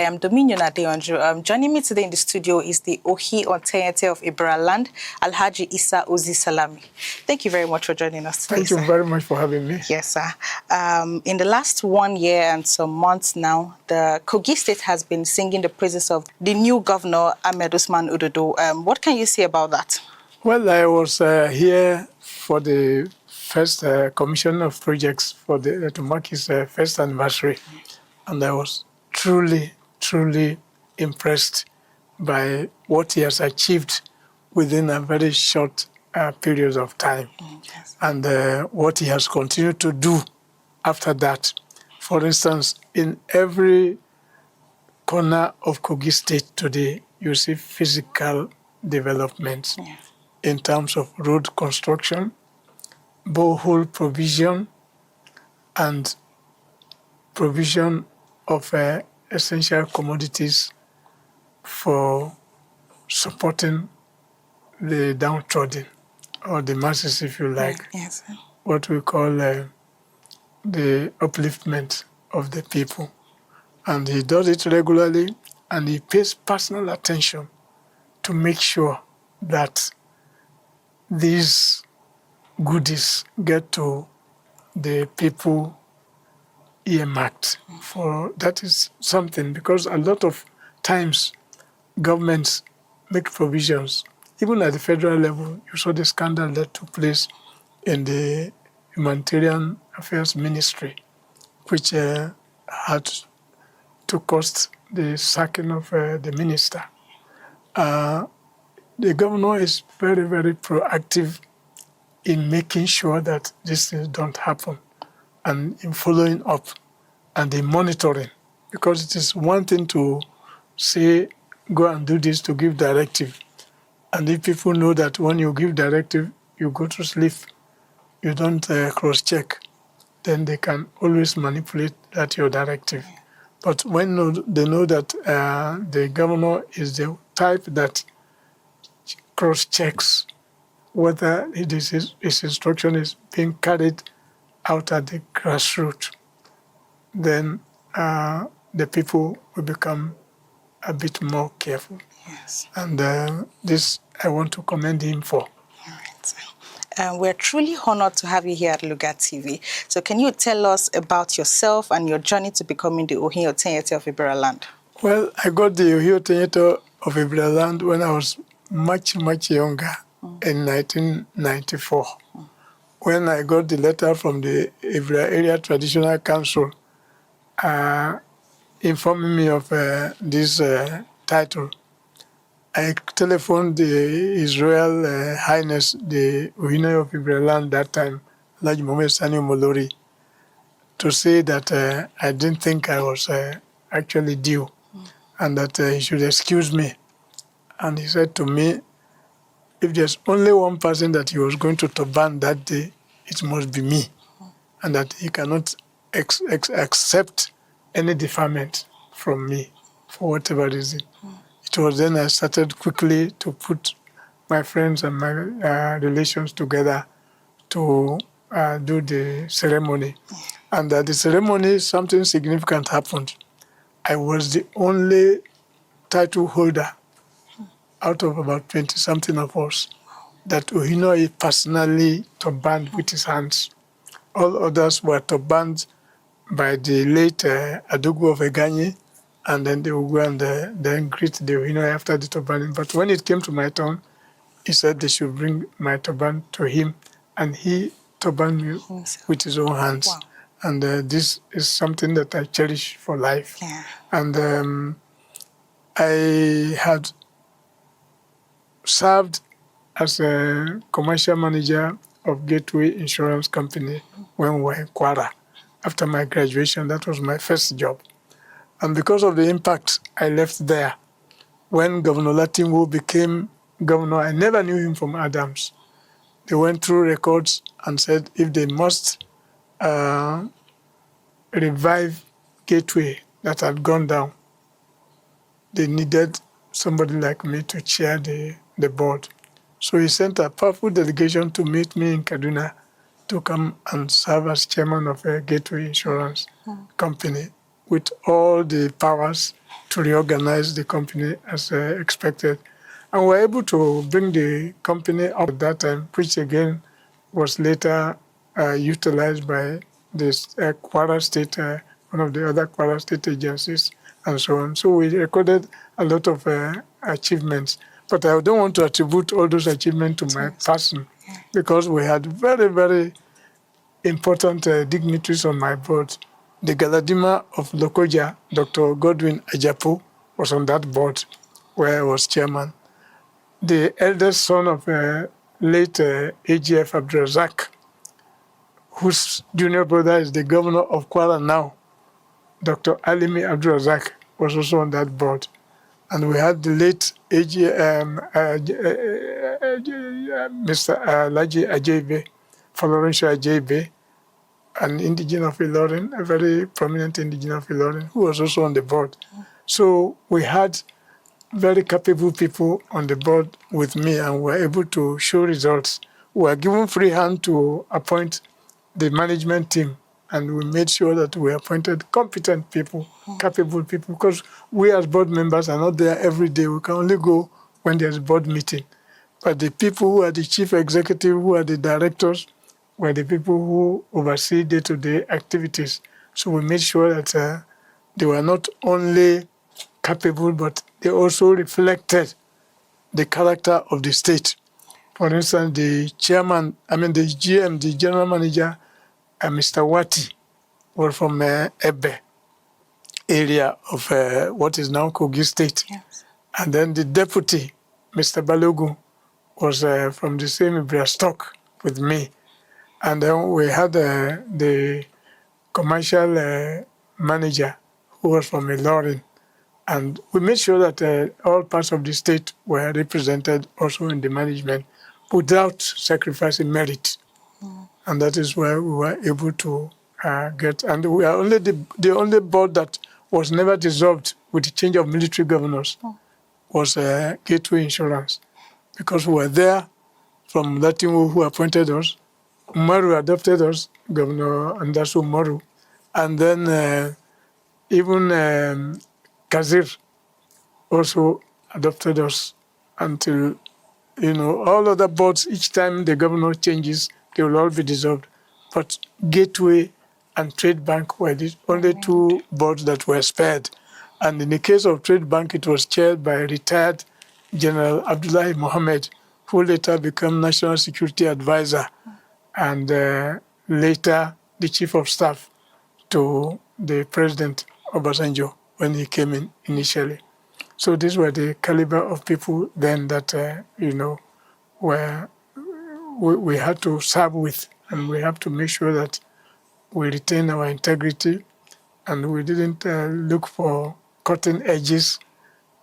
am Dominion Adeonju. Joining me today in the studio is the Ohiotenyete of Ebiraland, Alhaji Isa Ozi Salami. Thank you very much for joining us today, Thank you very much for having me. Yes, sir. In the last 1 year and some months now, the Kogi State has been singing the praises of the new Governor Ahmed Usman Ododo. What can you say about that? Well, I was here for the first commission of projects for to mark his first anniversary, and I was truly impressed by what he has achieved within a very short period of time, Yes. and what he has continued to do after that. For instance, in every corner of Kogi State today, you see physical development. Yeah. In terms of road construction, borehole provision, and provision of essential commodities for supporting the downtrodden, or the masses, if you like. Yes. What we call the upliftment of the people. And he does it regularly, and he pays personal attention to make sure that these goodies get to the people earmarked for. That is something, because a lot of times governments make provisions, even at the federal level. You saw the scandal that took place in the Humanitarian Affairs Ministry, which had to cost the sacking of the minister. The governor is very proactive in making sure that these things don't happen, and in following up and in monitoring. Because it is one thing to say, go and do this, to give directive. And if people know that when you give directive, you go to sleep, you don't cross-check, then they can always manipulate that your directive. But when they know that the governor is the type that cross-checks whether his instruction is being carried out at the grassroots, then the people will become a bit more careful. Yes. And this I want to commend him for. All right. We're truly honored to have you here at Lugard TV. So can you tell us about yourself and your journey to becoming the Ohiotenyete of Ebiraland? Well, I got the Ohiotenyete of Ebiraland when I was much younger, in 1994. When I got the letter from the Ebira Area Traditional Council informing me of this title, I telephoned His Royal Highness, the Ohiotenyete of Ebiraland that time, Laj Mohammed Sani Molori, to say that I didn't think I was actually due, and that he should excuse me. And he said to me, if there's only one person that he was going to turban that day, it must be me, and that he cannot accept any deferment from me for whatever reason. It was then I started quickly to put my friends and my relations together to do the ceremony. And at the ceremony, something significant happened. I was the only title holder out of about 20-something of us that Ohino personally turbanned with his hands. All others were turbanned by the late Adugu of Eganye, and then they would go and then greet the Ohino after the turbaning. But when it came to my turn, he said they should bring my turban to him, and he turbaned me with his own hands. Wow. And this is something that I cherish for life. Yeah. And I had served as a commercial manager of Gateway Insurance Company when we were in Kwara. After my graduation, that was my first job. And because of the impact, I left there. When Governor Latimwo became governor, I never knew him from Adams. They went through records and said if they must revive Gateway that had gone down, they needed somebody like me to chair the board. So he sent a powerful delegation to meet me in Kaduna to come and serve as chairman of a Gateway Insurance Company with all the powers to reorganize the company as expected. And we were able to bring the company up at that time, which again was later utilized by this Kwara State, one of the other Kwara State agencies, and so on. So we recorded a lot of achievements. But I don't want to attribute all those achievements to my person, because we had very, very important dignitaries on my board. The Galadima of Lokoja, Dr. Godwin Ajapu, was on that board where I was chairman. The eldest son of late AGF Abdurazak, whose junior brother is the governor of Kwara now, Dr. Alimi Abdurazak, was also on that board. And we had the late Mr. Laji Ajebe, Florencio Ajebe, an indigenous of Ilorin, a very prominent indigenous of Ilorin, who was also on the board. So we had very capable people on the board with me, and were able to show results. We were given free hand to appoint the management team, and we made sure that we appointed competent people, capable people, because we as board members are not there every day. We can only go when there's a board meeting. But the people who are the chief executive, who are the directors, were the people who oversee day-to-day activities. So we made sure that they were not only capable, but they also reflected the character of the state. For instance, the GM, the general manager, Mr. Wati, were from Ebe area of what is now Kogi State. Yes. And then the deputy, Mr. Balogun, was from the same Ibra stock with me. And then we had the commercial manager, who was from Ilorin. And we made sure that all parts of the state were represented also in the management without sacrificing merit. And that is where we were able to get. And we are only the only board that was never dissolved with the change of military governors was Gateway Insurance, because we were there from that team who appointed us. Umaru adopted us, Governor Andasu Umaru, and then even Kazir also adopted us until, all other boards, each time the governor changes, they will all be dissolved. But Gateway and Trade Bank were the only two boards that were spared. And in the case of Trade Bank, it was chaired by retired General Abdullahi Mohammed, who later became National Security Advisor and later the Chief of Staff to the President Obasanjo when he came in initially. So these were the caliber of people then that, we had to serve with, and we have to make sure that we retain our integrity, and we didn't look for cutting edges,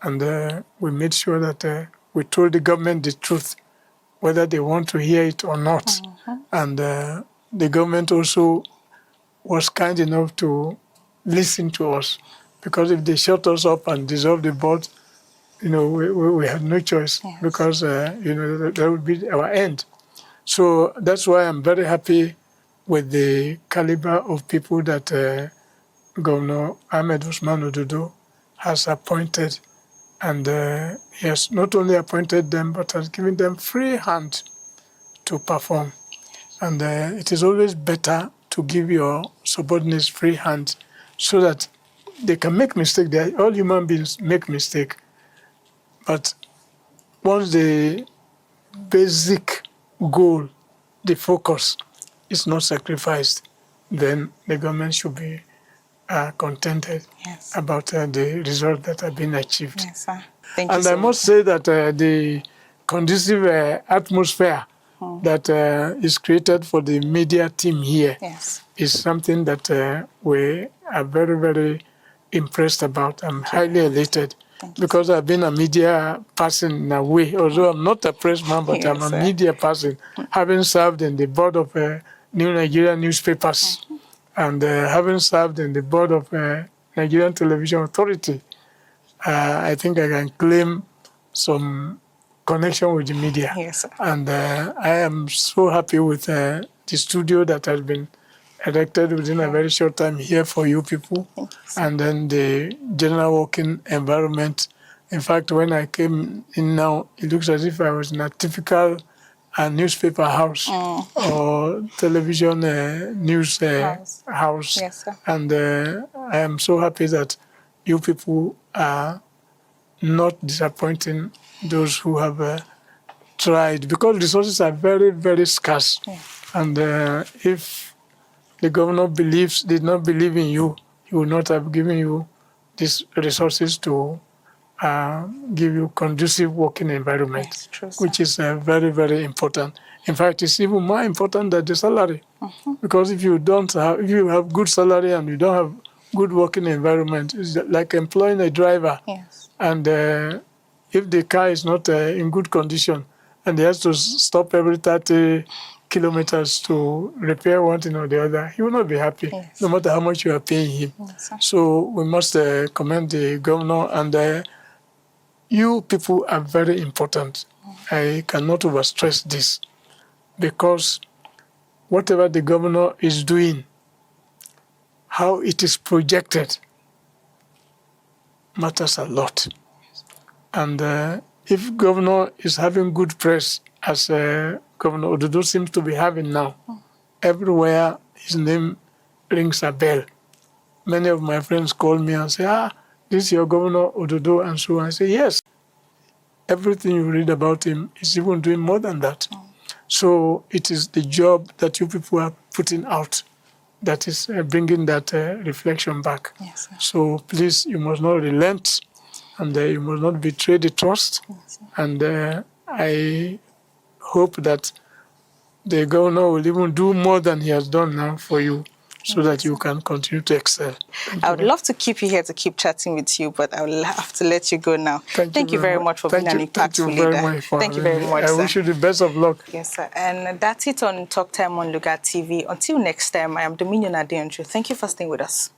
and we made sure that we told the government the truth, whether they want to hear it or not. And the government also was kind enough to listen to us, because if they shut us up and dissolve the board, we had no choice, because that would be our end. So that's why I'm very happy with the caliber of people that Governor Ahmed Usman Ododo has appointed. And he has not only appointed them, but has given them free hand to perform. And it is always better to give your subordinates free hand so that they can make mistakes. All human beings make mistakes. But once the basic goal, the focus, is not sacrificed, then the government should be contented about the results that have been achieved. Yes, sir. Thank you And so I much. must say that the conducive atmosphere that is created for the media team here is something that we are very, very impressed about. I'm highly elated because I've been a media person in a way, although I'm not a press man, but I'm a media person, having served in the board of New Nigerian newspapers and having served in the board of Nigerian Television Authority. I think I can claim some connection with the media. Yes, sir. And I am so happy with the studio that has been erected within a very short time here for you people. And then the general working environment. In fact, when I came in now, it looks as if I was in a typical newspaper house or television news house. Yes, sir. And I am so happy that you people are not disappointing those who have tried, because resources are very, very scarce. Yeah. And if the governor did not believe in you, he would not have given you these resources to give you conducive working environment, Yes, true, which is very, very important. In fact, it's even more important than the salary, because if you have good salary and you don't have good working environment, it's like employing a driver. Yes. And if the car is not in good condition and he has to stop every 30 kilometers to repair one thing or the other, he will not be happy, Yes. no matter how much you are paying him. Yes, sir. So we must commend the governor, and you people are very important. I cannot overstress this, because whatever the governor is doing, how it is projected, matters a lot. And if governor is having good press, as Governor Ododo seems to be having now, everywhere his name rings a bell. Many of my friends call me and say, this is your Governor Ododo, and so on. I say, yes. Everything you read about him is even doing more than that. So it is the job that you people are putting out that is bringing that reflection back. Yes, sir. So please, you must not relent, and you must not betray the trust. Yes, sir. And I hope that the governor will even do more than he has done now for you, so that you can continue to excel. I would love to keep you here to keep chatting with you, but I will have to let you go now. Thank you very much for being an impactful leader. Thank you very much, I sir. wish you the best of luck. Yes, sir. And that's it on Talk Time on Lugard TV. Until next time, I am Dominion Adeonju. Thank you for staying with us.